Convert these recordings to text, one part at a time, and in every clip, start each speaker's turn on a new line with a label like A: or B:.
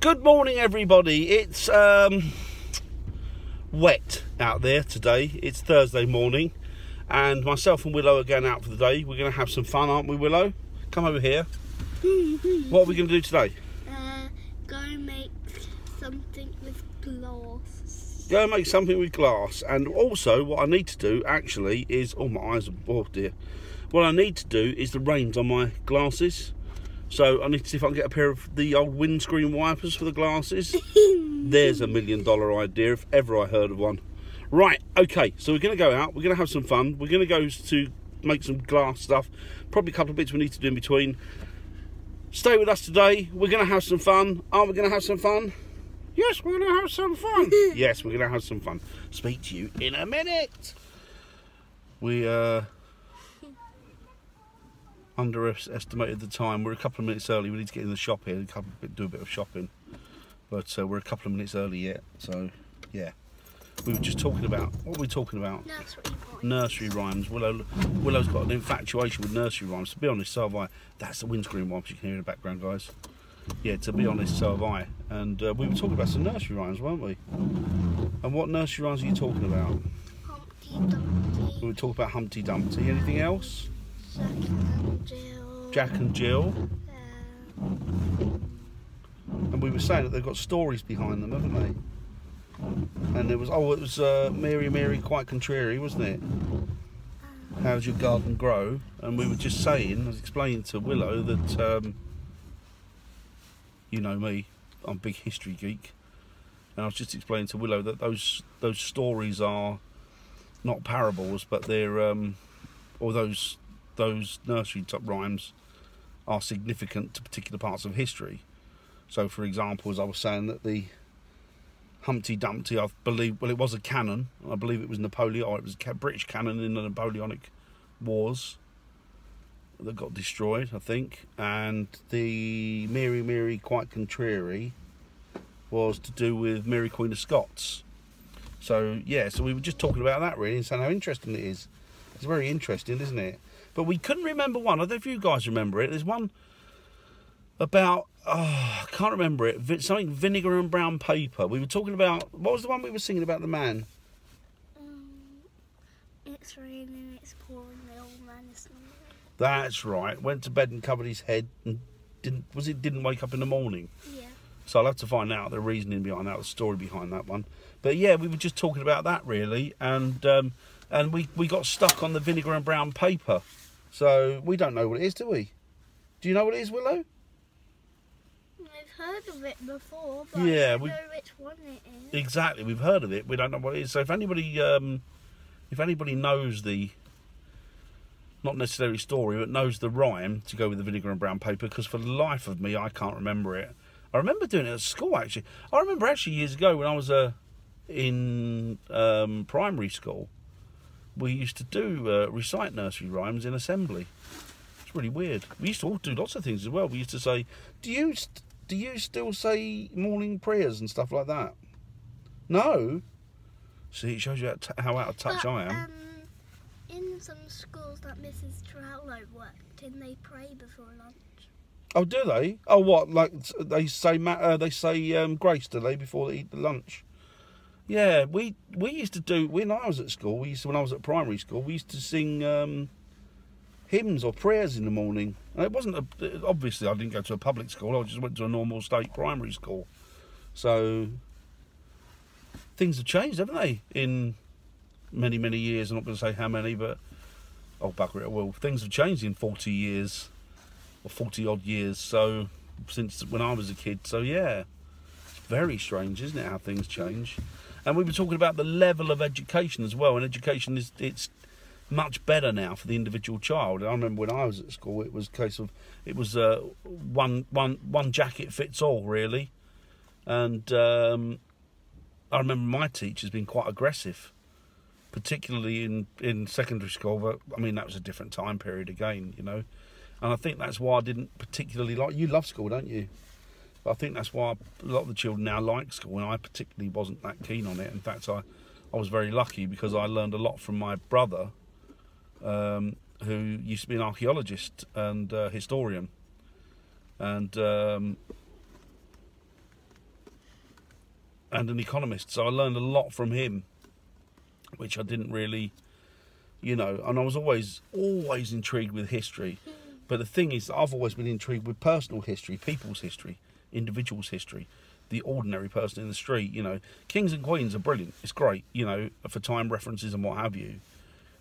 A: Good morning, everybody. It's wet out there today. It's Thursday morning, and myself and Willow are going out for the day. We're going to have some fun, aren't we, Willow? Come over here. What are we going to do today?
B: Go make something with glass.
A: Go and make something with glass. And also, what I need to do, actually, is... Oh, my eyes are... Oh, dear. What I need to do is the reins on my glasses. So I need to see if I can get a pair of the old windscreen wipers for the glasses. There's $1 million idea, if ever I heard of one. Right, okay, so we're going to go out. We're going to have some fun. We're going to go to make some glass stuff. Probably a couple of bits we need to do in between. Stay with us today. We're going to have some fun. Aren't we going to have some fun? Yes, we're going to have some fun. Yes, we're going to have some fun. Speak to you in a minute. We underestimated the time. We're a couple of minutes early. We need to get in the shop here and do a bit of shopping. But we're a couple of minutes early yet. So, yeah. We were just talking about... What were we talking about?
B: Nursery rhymes.
A: Nursery rhymes. Willow's got an infatuation with nursery rhymes. To be honest, so have I. That's the windscreen wipes you can hear in the background, guys. Yeah, to be honest, so have I. And we were talking about some nursery rhymes, weren't we? And what nursery rhymes are you talking about?
B: Humpty Dumpty.
A: We were talking about Humpty Dumpty. Anything else?
B: Jack and Jill.
A: Jack and Jill. And we were saying that they've got stories behind them, haven't they? And there was, it was Mary, Mary, quite contrary, wasn't it? How does your garden grow? And we were just saying, I was explaining to Willow that, you know me, I'm a big history geek. And I was just explaining to Willow that those stories are not parables, but they're, or those nursery top rhymes are significant to particular parts of history. So, for example, as I was saying, that the Humpty Dumpty, I believe, well, it was a cannon. I believe it was Napoleon, or it was a British cannon in the Napoleonic Wars that got destroyed, I think. And the Mary, Mary, quite contrary was to do with Mary, Queen of Scots. So, yeah, so we were just talking about that, really, and saying how interesting it is. It's very interesting, isn't it? But we couldn't remember one. I don't know if you guys remember it. There's one about, I can't remember it. Something vinegar and brown paper. We were talking about, what was the one we were singing about the man?
B: It's raining, it's pouring, the old man is snoring.
A: That's right. Went to bed and covered his head and didn't wake up in the morning.
B: Yeah.
A: So I'll have to find out the reasoning behind that, the story behind that one. But yeah, we were just talking about that, really, and we got stuck on the vinegar and brown paper. So we don't know what it is, do we? Do you know what it is, Willow?
B: I've heard of it before, but
A: yeah,
B: I don't know which one it is.
A: Exactly, we've heard of it. We don't know what it is. So if anybody knows the, not necessarily story, but knows the rhyme to go with the vinegar and brown paper, because for the life of me, I can't remember it. I remember doing it at school, actually. I remember actually years ago when I was in primary school, we used to do recite nursery rhymes in assembly. It's really weird. We used to all do lots of things as well. We used to say, do you still say morning prayers and stuff like that? No. See, it shows you how out of touch I am.
B: In some schools that Mrs. Trello worked in, they pray before lunch.
A: Oh, do they? Oh, what? Like they say grace, do they, before they eat the lunch? Yeah, we used to do, when I was at school, when I was at primary school, we used to sing hymns or prayers in the morning. And it wasn't, obviously I didn't go to a public school, I just went to a normal state primary school. So, things have changed, haven't they, in many, many years. I'm not going to say how many, but, oh, bugger it, well, things have changed in 40 years, or 40 odd years, so, since when I was a kid, so yeah. It's very strange, isn't it, how things change? And we were talking about the level of education as well, and education it's much better now for the individual child. I remember when I was at school, it was a case of, it was one jacket fits all, really. And I remember my teachers being quite aggressive, particularly in secondary school, but I mean, that was a different time period again, you know. And I think that's why I didn't particularly like, you love school, don't you? But I think that's why a lot of the children now like school, and I particularly wasn't that keen on it. In fact, I was very lucky because I learned a lot from my brother, who used to be an archaeologist and historian. And and an economist. So I learned a lot from him, which I didn't really, you know. And I was always intrigued with history. But the thing is, I've always been intrigued with personal history, people's history, individuals' history, the ordinary person in the street. You know, kings and queens are brilliant. It's great, you know, for time references and what have you.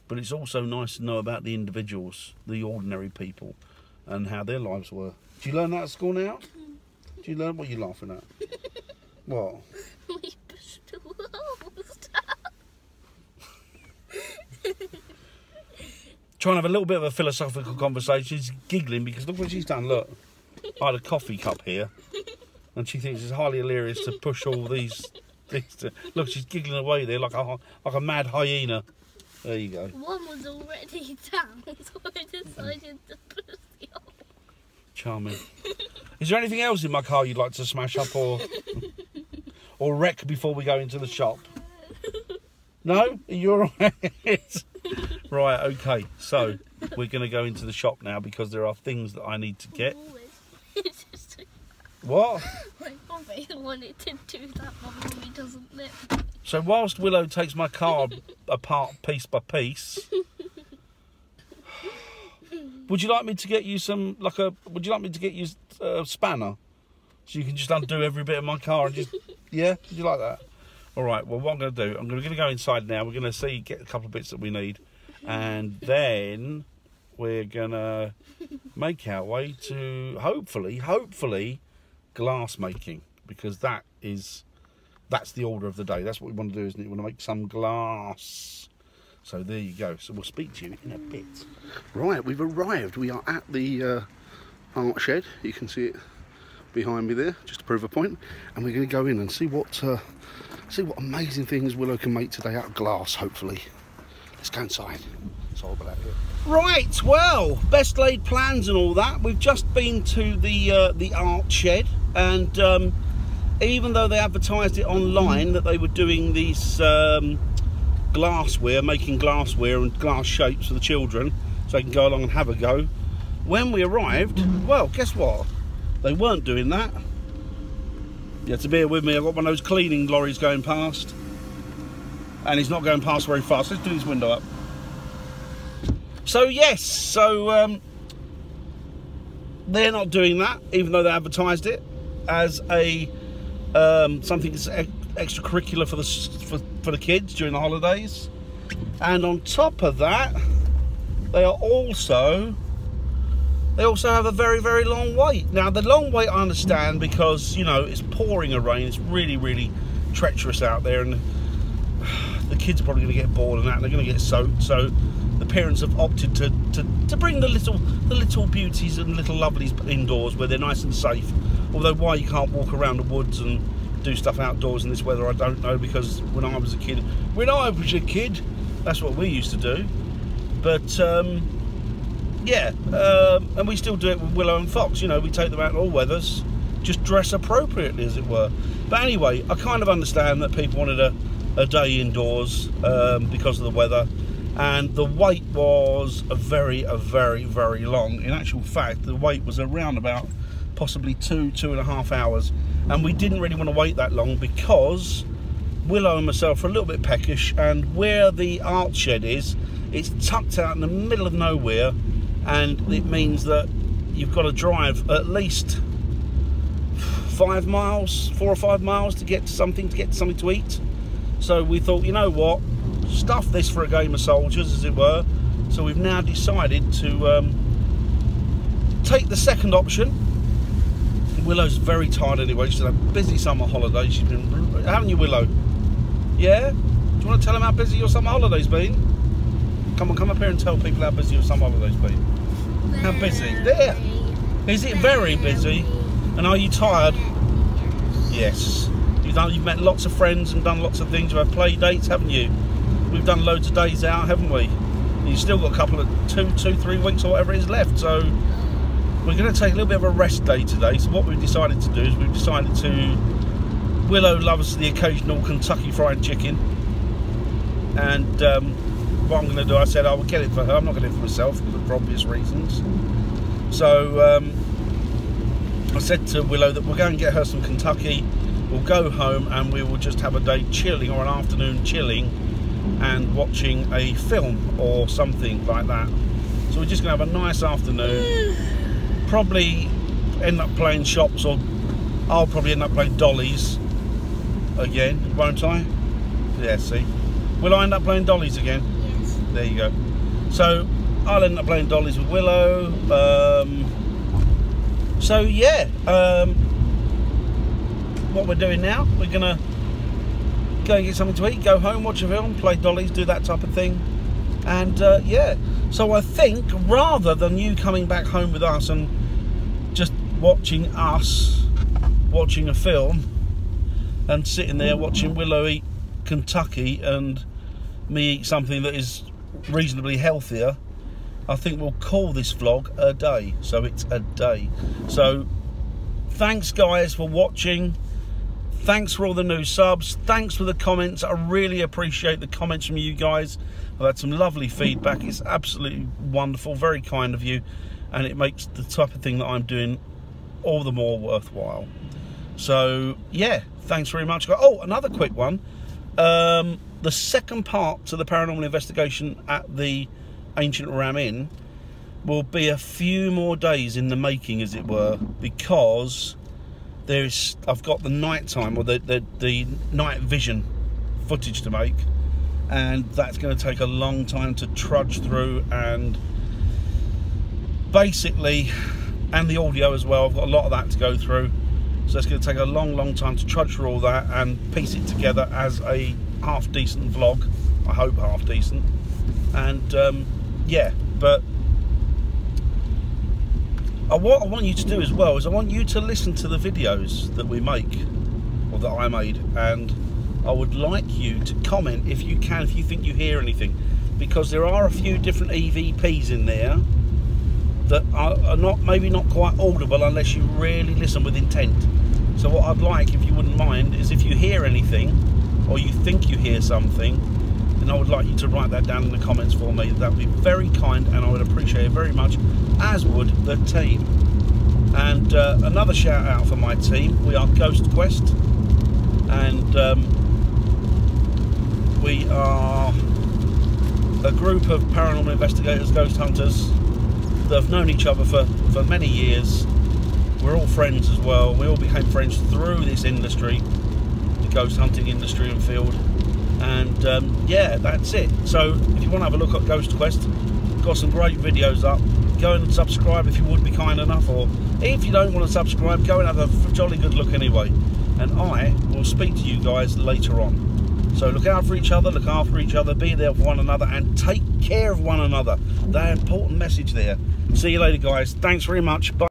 A: But it's also nice to know about the individuals, the ordinary people, and how their lives were. Do you learn that at school now? Do you learn? What are you laughing at? What?
B: We pushed the walls down.
A: Trying to have a little bit of a philosophical conversation. She's giggling because look what she's done. Look, I had a coffee cup here, and she thinks it's highly hilarious to push all these things. Look, she's giggling away there like a mad hyena. There you go.
B: One was already down, so I decided to push the other.
A: Charming. Is there anything else in my car you'd like to smash up or wreck before we go into the shop? No? You're all right? Right, okay. So, we're going to go into the shop now because there are things that I need to get. What?
B: I always wanted to do that, but Mummy doesn't let me.
A: So, whilst Willow takes my car apart piece by piece, would you like me to get you would you like me to get you a spanner? So you can just undo every bit of my car and just, yeah? Would you like that? All right, well, what I'm going to do, I'm going to go inside now. We're going to get a couple of bits that we need. And then we're going to make our way to, hopefully, glass making. Because that's the order of the day. That's what we want to do, isn't it? We want to make some glass. So there you go. So we'll speak to you in a bit. Right, we've arrived. We are at the art shed. You can see it behind me there, just to prove a point. And we're going to go in and see what amazing things Willow can make today out of glass, hopefully. Let's go inside. Sorry about that. Right, well, best laid plans and all that. We've just been to the art shed, and even though they advertised it online that they were doing these glassware, making glassware and glass shapes for the children, so they can go along and have a go. When we arrived, well, guess what? They weren't doing that. You have to bear with me. I've got one of those cleaning lorries going past, and he's not going past very fast. Let's do this window up. So yes, they're not doing that, even though they advertised it as a something that's extracurricular for the kids during the holidays. And on top of that, they also have a very, very long wait. Now, the long wait I understand because, you know, it's pouring a rain. It's really, really treacherous out there, and the kids are probably going to get bored and that, and they're going to get soaked. So the parents have opted to bring the little beauties and little lovelies indoors where they're nice and safe. Although why you can't walk around the woods and do stuff outdoors in this weather, I don't know, because when I was a kid, that's what we used to do. But yeah, and we still do it with Willow and Fox. You know, we take them out in all weathers, just dress appropriately, as it were. But anyway, I kind of understand that people wanted a day indoors because of the weather, and the wait was a very, very long. In actual fact, the wait was around about possibly 2.5 hours, and we didn't really want to wait that long because Willow and myself are a little bit peckish, and where the art shed is, it's tucked out in the middle of nowhere, and it means that you've got to drive at least 4 or 5 miles to get something to eat. So we thought, you know what, stuff this for a game of soldiers, as it were. So we've now decided to take the second option. Willow's very tired anyway. She's had a busy summer holiday. She's been, haven't you, Willow? Yeah? Do you want to tell them how busy your summer holiday's been? Come up here and tell people how busy your summer holiday's been. How busy? There. Is it very busy? And are you tired? Yes. You've met lots of friends and done lots of things. You've had play dates, haven't you? We've done loads of days out, haven't we? And you've still got a couple of 3 weeks or whatever is left. So we're going to take a little bit of a rest day today. So what we've decided to do is we've decided to... Willow loves the occasional Kentucky Fried Chicken. And what I'm going to do, I said I would get it for her. I'm not going to get it for myself for obvious reasons. So I said to Willow that we'll go and get her some Kentucky, we'll go home and we will just have a day chilling, or an afternoon chilling and watching a film or something like that. So we're just gonna have a nice afternoon. Probably end up playing shops, or I'll probably end up playing dollies again, won't I? Yeah, see. Will I end up playing dollies again?
B: Yes.
A: There you go. So I'll end up playing dollies with Willow. So yeah, what we're doing now, we're gonna go and get something to eat, go home, watch a film, play dollies, do that type of thing. And yeah, so I think rather than you coming back home with us and just watching us watching a film and sitting there watching Willow eat Kentucky and me eat something that is reasonably healthier, I think we'll call this vlog a day. So it's a day. So thanks guys for watching. Thanks for all the new subs. Thanks for the comments. I really appreciate the comments from you guys. I've had some lovely feedback. It's absolutely wonderful, very kind of you, and it makes the type of thing that I'm doing all the more worthwhile. So yeah, thanks very much. Oh, another quick one. The second part to the paranormal investigation at the Ancient Ram Inn will be a few more days in the making, as it were, because I've got the nighttime, or the night vision footage to make, and that's going to take a long time to trudge through, and basically, and the audio as well. I've got a lot of that to go through, so it's going to take a long time to trudge through all that and piece it together as a half decent vlog. I hope half decent. And yeah, but what I want you to do as well is I want you to listen to the videos that we make, or that I made, and I would like you to comment if you can, if you think you hear anything, because there are a few different EVPs in there that are not, maybe not quite audible unless you really listen with intent. So what I'd like, if you wouldn't mind, is if you hear anything, or you think you hear something, then I would like you to write that down in the comments for me. That would be very kind, and I would appreciate it very much, as would the team. And another shout out for my team. We are Ghost Quest, and we are a group of paranormal investigators, ghost hunters, that have known each other for many years. We're all friends as well. We all became friends through this industry, the ghost hunting industry and field. And yeah, that's it. So if you want to have a look at Ghost Quest, got some great videos up. Go and subscribe if you would be kind enough, or if you don't want to subscribe, go and have a jolly good look anyway. And I will speak to you guys later on. So look out for each other, look after each other, be there for one another, and take care of one another. That important message there. See you later guys. Thanks very much. Bye.